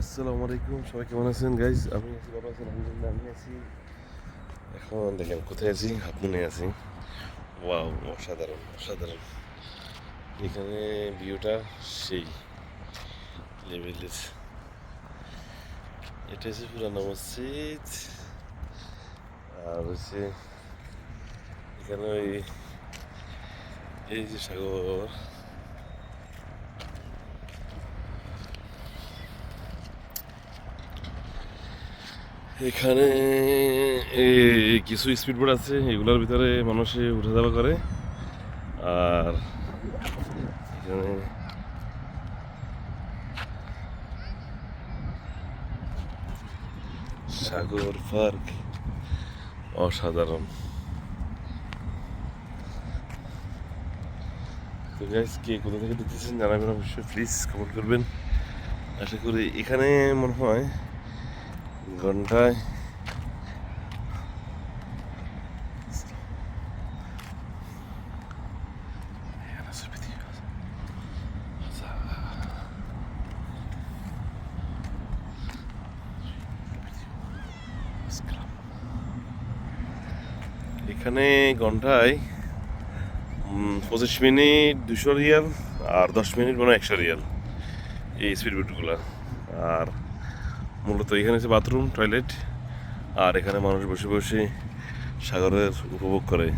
আসসালামু আলাইকুম, সবাই কেমন আছেন গাইজ? আমি আছি, বাবা আছেন, আলহামদুলিল্লাহ আমি আছি। এখন দেখেন কোথায় আছি, হাফমুনে আছি। ওয়াও, অসাধারণ অসাধারণ। এখানে ভিউটা সেই লেভেলের। এটা হচ্ছে পুরানো মসজিদ। আর হচ্ছে এখানে এই যে সাগর। এখানে কিছু স্পিডবোট আছে, এগুলোর ভিতরে মানুষে উঠে যাওয়া করে। আর এখানে সাগর পার্ক অসাধারণ। তো গাইস, কে কোথা থেকে দেখতেছেন জানাবেন অবশ্যই, প্লিজ কমেন্ট করবেন। আশা করি এখানে মনে হয় ঘন্টায় এখানে ঘন্টায় 25 মিনিট 200 রিয়াল, আর 10 মিনিট মানে 100 রিয়াল, এই স্পিড বোটগুলো। আর মূলত এখানে হচ্ছে বাথরুম, টয়লেট। আর এখানে মানুষ বসে বসে সাগরের উপভোগ করে।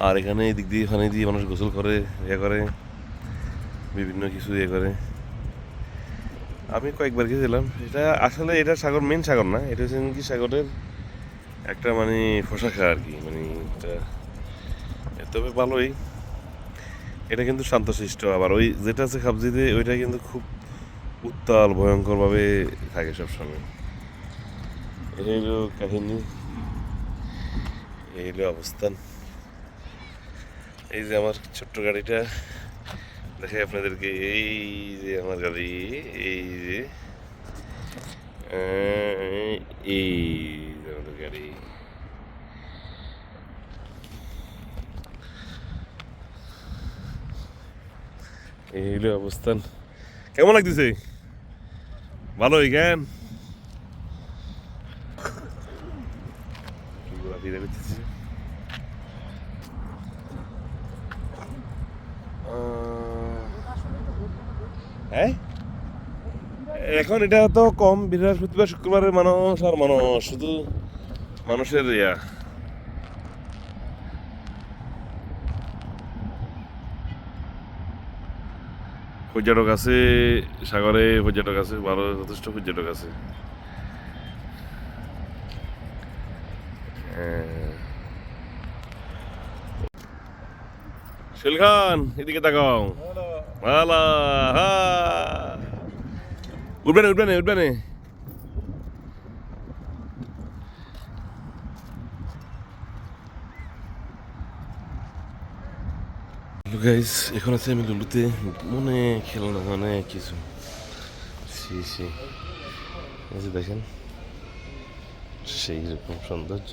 আর এখানে এদিক দিয়ে ওখানে দিয়ে মানুষ গোসল করে, করে বিভিন্ন কিছু করে। আমি কয়েকবার গেছিলাম। এটা আসলে এটা সাগর, মেন সাগর না, এটা হচ্ছে কি সাগরের একটা মানে ফসাখা আর কি, মানে এটা। তবে ভালোই, এটা কিন্তু শান্তশিষ্ট। আবার ওই যেটা আছে খাবজিতে, ওইটা কিন্তু খুব উত্তাল ভয়ঙ্করভাবে থাকে সবসময়। এই হলো কাহিনী, এই হলো অবস্থান। এই যে আমার ছোট্ট গাড়িটা দেখে আপনাদেরকে, এই যে আমার গাড়ি, এই যে এই যে আমাদের গাড়ি। এই হলো অবস্থান। কেমন লাগতেছে? ভালোই জ্ঞান ঘোরাফেরা করতেছি। হ্যাঁ, এখন এটা তো কম, বৃহস্পতিবার শুক্রবারের মানুষ আর মানুষ, শুধু মানুষের পর্যটক আছে সাগরে, পর্যটক আছে ভালো, যথেষ্ট পর্যটক আছে। শিল খান, এদিকে তাকাও। ভালো, উঠবে না উঠবে না উঠবে না। গাইস, এখন আছে আমি লুলুতে, অনেক খেলনা, অনেক কিছু। এই যে দেখেন, সেই রকম সৌন্দর্য।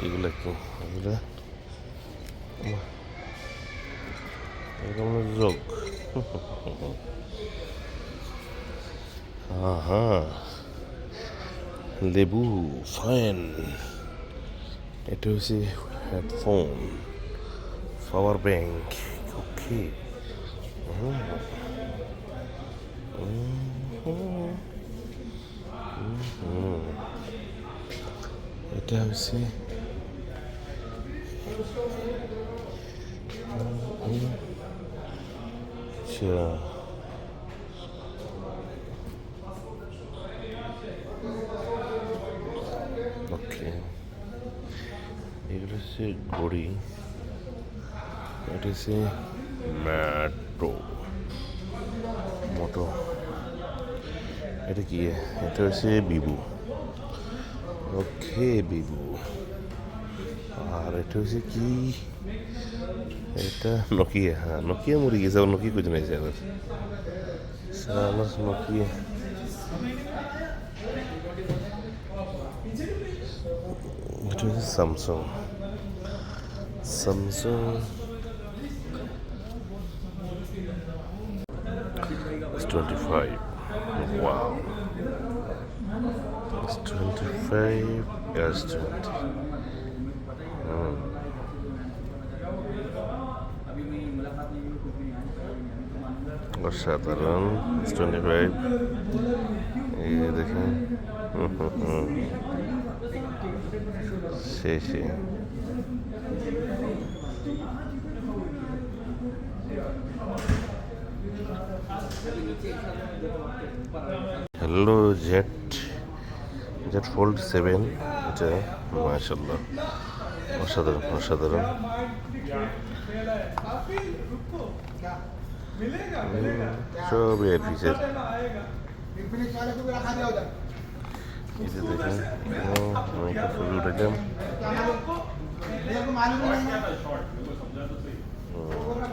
এগুলা কি? এগুলা এরকম রোগ। আহা, লেবু, ফ্যান। এটা হচ্ছে হেডফোন, পাওয়ার ব্যাংক। ওকে, এটা হচ্ছে আচ্ছা, ওকে। এগুলো হচ্ছে ঘড়ি। এটা হচ্ছে মেট্রো, মোটো। এটা কি? এটা হচ্ছে বিবু। ওকে, বিবু। আর এটা হচ্ছে কি? এটা নোকিয়া। হ্যাঁ, নোকিয়া মরে গেছে, আবার নোকিয়া খুঁজে নিয়েছে আবার। সালা নোকিয়া। এটা হচ্ছে Samsung. Samsung S25। Wow. S25, S20. অসাধারণ S25 এই যে দেখেন শেষে হ্যালো জেড ফোল্ড 7 এটা মাশাআল্লাহ অসাধারণ অসাধারণ সব এর ফিচার এই যে দেখেন আমি একটা ছবি উঠাইলাম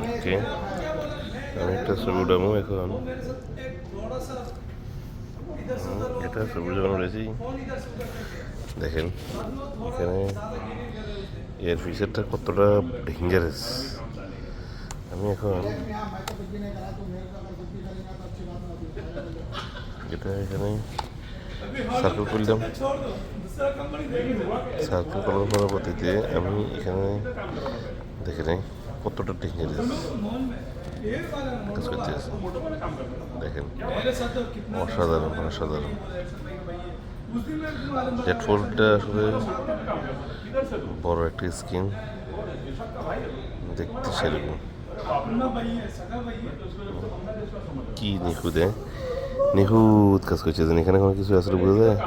ওকে আমি একটা ছবি উঠাবো এখন এটা ছবি যখন উঠেছি দেখেন এখানে এর ফিচারটা কতটা ডেঞ্জারাস আমি এখন এটা এখানে সার্কেল করলাম সার্কেল করার পরবর্তীতে আমি এখানে দেখে নেই কতটা ডেঞ্জারাস কাজ করতে আছে দেখেন অসাধারণ অসাধারণ জেড ফোল্ডটা আসলে বড় একটা স্ক্রিন দেখতে সেরকম কি নিখুঁত কাজ করছে এখানে কোনো কিছু আসলে বোঝা যায়